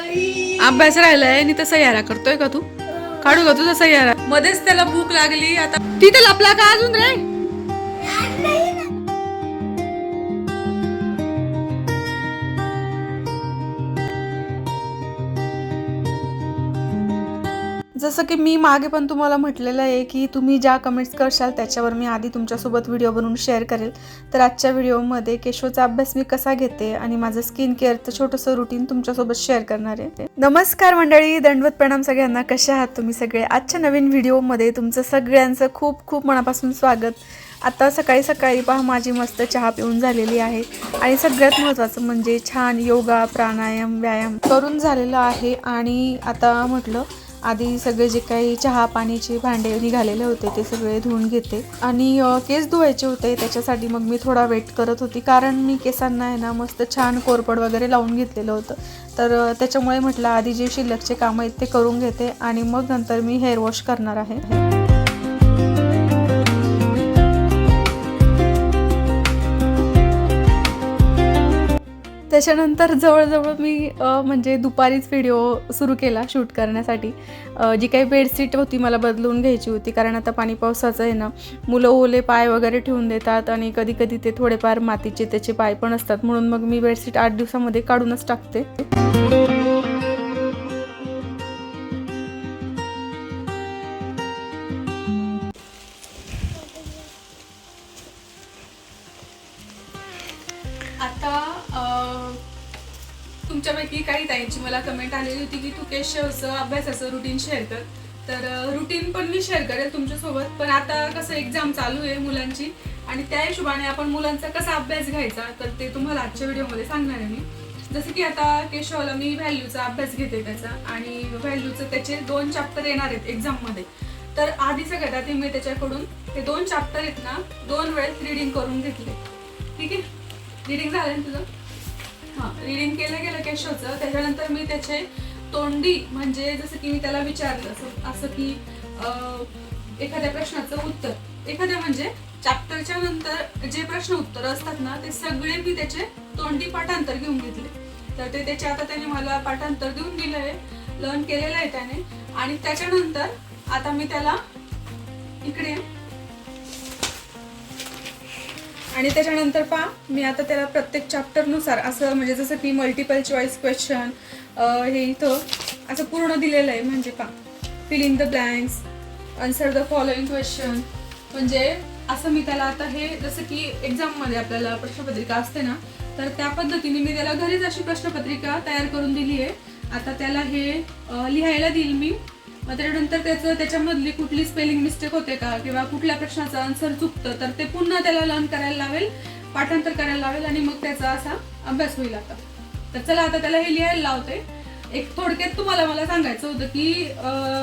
अभ्यास राहिलाय आणि तसा यारा करतोय का तू? काढू का तुझा सह्यारा? मध्येच त्याला भूक लागली, आता तिथे लपला का अजून रे? जसं की मी मागे पण तुम्हाला म्हटलेलं आहे की तुम्ही ज्या कमेंट्स करशाल त्याच्यावर मी आधी तुमच्यासोबत व्हिडिओ बनवून शेअर करेल. तर आजच्या व्हिडिओमध्ये केशवचा अभ्यास मी कसा घेते आणि माझं स्किन केअरचं छोटंसं रुटीन तुमच्यासोबत शेअर करणार आहे. नमस्कार मंडळी, दंडवत प्रणाम सगळ्यांना. कशा आहात तुम्ही सगळे? आजच्या नवीन व्हिडिओमध्ये तुमचं सगळ्यांचं खूप खूप मनापासून स्वागत. आता सकाळी सकाळी पहा माझी मस्त चहा पिऊन झालेली आहे आणि सगळ्यात महत्त्वाचं म्हणजे छान योगा प्राणायाम व्यायाम करून झालेला आहे. आणि आता म्हटलं आधी सगळे जे काही चहा पाण्याचे भांडे निघालेले होते ते सगळे धुवून घेते आणि केस धुवायचे होते. त्याच्यासाठी मग मी थोडा वेट करत होती, कारण मी केसांना आहे ना मस्त छान कोरपड वगैरे लावून घेतलेलं होतं. तर त्याच्यामुळे म्हटलं आधी जे शिल्लकचे कामं आहेत ते करून घेते आणि मग नंतर मी हेअर वॉश करणार आहे. त्याच्यानंतर जवळजवळ मी म्हणजे दुपारीच व्हिडिओ सुरू केला शूट करण्यासाठी. जी काही बेडशीट होती मला बदलून घ्यायची होती, कारण आता पाणी पावसाचं आहे ना, मुलं ओले पाय वगैरे ठेवून देतात आणि कधी कधी ते थोडेफार मातीचे त्याचे पाय पण असतात, म्हणून मग मी बेडशीट 8 दिवसामध्ये काढूनच टाकते. तुमच्यापैकी काही ताईंची मला कमेंट आलेली होती की तू केशवचं अभ्यासाचं रुटीन शेअर कर. तर रुटीन पण मी शेअर करेल तुमच्यासोबत, पण आता कसं एक्झाम चालू आहे मुलांची आणि त्या हिशोबाने आपण मुलांचा कसा अभ्यास घ्यायचा तर ते तुम्हाला आजच्या व्हिडिओमध्ये सांगणार आहे मी. जसं की आता केशवला मी व्हॅल्यूचा अभ्यास घेते त्याचा, आणि व्हॅल्यूचं त्याचे 2 चॅप्टर येणार आहेत एक्झाममध्ये. तर आधी सगळ्यात आधी मी त्याच्याकडून ते 2 चॅप्टर आहेत ना 2 वेळेस रीडिंग करून घेतले. ठीक आहे, रीडिंग झालं ना तुझं? हां, रीडिंग केलं गेलं केशवचं. त्याच्यानंतर मी त्याचे तोंडी म्हणजे जसं की मी त्याला विचारलं असं की एखाद्या प्रश्नाचं उत्तर, एखाद्या म्हणजे चॅप्टरच्या नंतर जे प्रश्न उत्तर असतात ना ते सगळे मी त्याचे तोंडी पाठांतर घेऊन घेतले. तर ते त्याचे आता त्याने मला पाठांतर देऊन दिलं आहे, लर्न केलेलं आहे त्याने. आणि त्याच्यानंतर आता मी त्याला इकडे आणि त्याच्यानंतर पहा मी आता त्याला प्रत्येक चॅप्टरनुसार असं म्हणजे जसं की मल्टिपल चॉईस क्वेश्चन हे इथं असं पूर्ण दिलेलं आहे. म्हणजे पहा, fill in the blanks, answer the following question, म्हणजे असं मी त्याला आता हे जसं की एक्झाममध्ये आपल्याला प्रश्नपत्रिका असते ना तर त्या पद्धतीने मी त्याला घरीच अशी प्रश्नपत्रिका तयार करून दिली आहे. आता त्याला हे लिहायला देईल मी. मग त्याच्यानंतर त्याच्यामधली कुठली स्पेलिंग मिस्टेक होते का किंवा कुठल्या प्रश्नाचं आन्सर चुकतं तर ते पुन्हा त्याला लर्न करायला लावेल, पाठांतर करायला लावेल आणि मग त्याचा असा अभ्यास होईल. आता तर चला आता त्याला हे लिहायला लावते. एक थोडक्यात तुम्हाला मला सांगायचं होतं की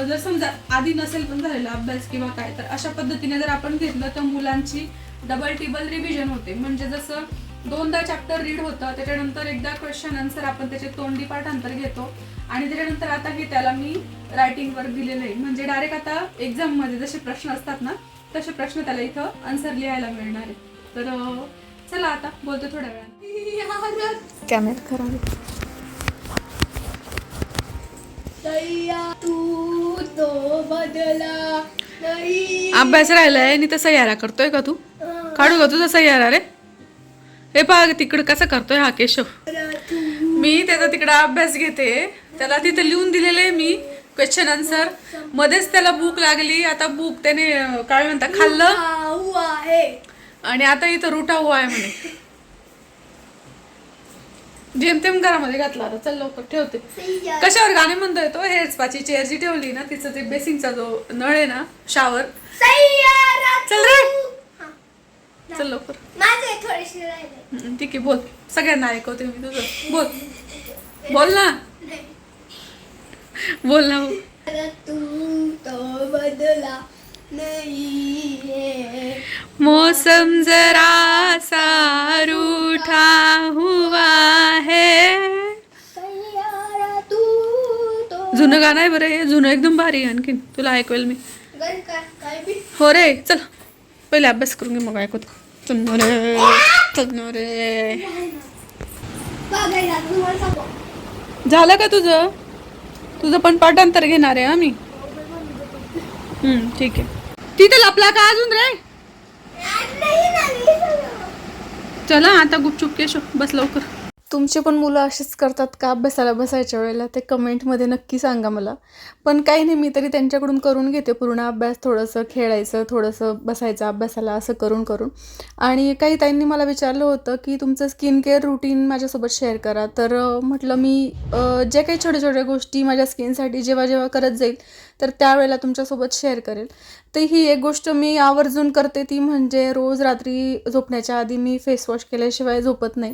जर समजा आधी नसेल पण झालेला अभ्यास किंवा काय, तर अशा पद्धतीने जर आपण घेतलं तर मुलांची डबल टिबल रिव्हिजन होते. म्हणजे जसं 2दा चॅप्टर रीड होतं, त्याच्यानंतर एकदा क्वेश्चन आन्सर आपण त्याचे तोंडी पाठांतर घेतो आणि त्याच्यानंतर आता हे त्याला मी रायटिंग वर्क दिलेलं आहे. म्हणजे डायरेक्ट आता एक्झाममध्ये जसे प्रश्न असतात ना तसे प्रश्न त्याला इथं आन्सर लिहायला मिळणार आहे. तर चला आता बोलतो थोड्या वेळात. कॅमेरा खराब तू तो बदला नाही. अभ्यास राहिलाय आणि तसा यारा करतोय का तू? काढू का तुझा सह्यारा रे? हे पहा तिकडं कसं करतोय हा केशव. मी त्याचा तिकडं अभ्यास घेते, त्याला तिथं लिहून दिलेलं आहे मी क्वेश्चन आन्सर. मध्येच त्याला भूक लागली, आता भूक त्याने काय म्हणता खाल्लं आणि आता इथं रुटा हुआ आहे म्हणे. जेमतेम घरामध्ये घातला. आता चल लवकर ठेवते. कशावर गाणे म्हणतोय तो? हेअर स्पाची चेअर जी ठेवली ना तिचं ते बेसिंगचा जो नळ आहे ना शावर. चल रे, चल लवकर. ठीक आहे, बोल. सगळ्यांना ऐकवते मी तुझं. बोल बोल ना, बोल ना. तू तो बदला नहीं, मौसम जरा सा रूठा हुआ है. जुनं गाणं आहे बरं हे, जुनं एकदम भारी आहे. आणखीन तुला ऐकवेल मी. हो रे, चल पहिले अभ्यास करून घे मग ऐकवतो. चल रे, चल रे. झालं का तुझं? तुझं पण पाठांतर घेणार आहे आम्ही. ठीक आहे. तिथे लपला का अजून रे? चला आता गुपचूप केशव बस लवकर. तुमचे पण मुलं असेच करतात का अभ्यासाला बसायच्या वेळेला? ते कमेंटमध्ये नक्की सांगा मला. पण काही नाही, मी तरी त्यांच्याकडून करून घेते पूर्ण अभ्यास. थोडंसं खेळायचं, थोडंसं बसायचं अभ्यासाला, असं करून करून. आणि काही ताईंनी मला विचारलं होतं की तुमचं स्किन केअर रुटीन माझ्यासोबत शेअर करा. तर म्हटलं मी जे काही छोट्या छोट्या गोष्टी माझ्या स्किनसाठी जेव्हा जेव्हा करत जाईल तर त्यावेळेला तुमच्यासोबत शेअर करेल. तर ही एक गोष्ट मी आवर्जून करते, ती म्हणजे रोज रात्री झोपण्याच्या आधी मी फेस वॉश केल्याशिवाय झोपत नाही.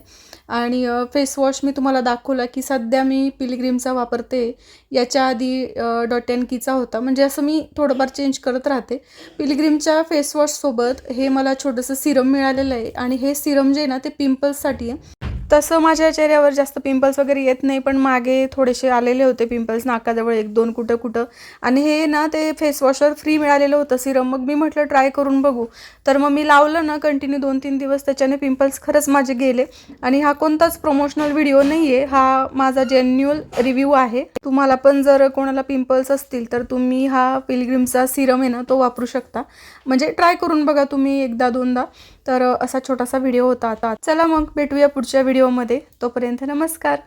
आणि फेस वॉश मी तुम्हाला दाखवला की सध्या मी पिलग्रीमचा वापरते. याच्या आधी डॉट&कीचा होता. म्हणजे असं मी थोडंफार चेंज करत राहते. पिलग्रीमच्या फेस वॉशसोबत हे मला छोटंसं सिरम मिळालेलं आहे. आणि हे सिरम जे आहे ना ते पिंपल्ससाठी आहे. तसं माझ्या चेहऱ्यावर जास्त पिंपल्स वगैरे येत नाही, पण मागे थोडेसे आलेले होते पिंपल्स, नाकाजवळ 1-2 कुठं कुठं. आणि हे ना ते फेस वॉशवर फ्री मिळालेलं होतं सिरम. मग मी म्हटलं ट्राय करून बघू. तर मग मी लावलं ना कंटिन्यू 2-3 दिवस, त्याच्याने पिंपल्स खरंच माझे गेले. आणि हा कोणताच प्रमोशनल व्हिडिओ नाही आहे, हा माझा जेन्युअल रिव्ह्यू आहे. तुम्हाला पण जर कोणाला पिंपल्स असतील तर तुम्ही हा पिलग्रीमचा सिरम आहे ना तो वापरू शकता. म्हणजे ट्राय करून बघा तुम्ही 1-2दा. तर असा छोटासा व्हिडिओ होता आता. चला मग भेटूया पुढच्या व्हिडिओमध्ये. तोपर्यंत नमस्कार.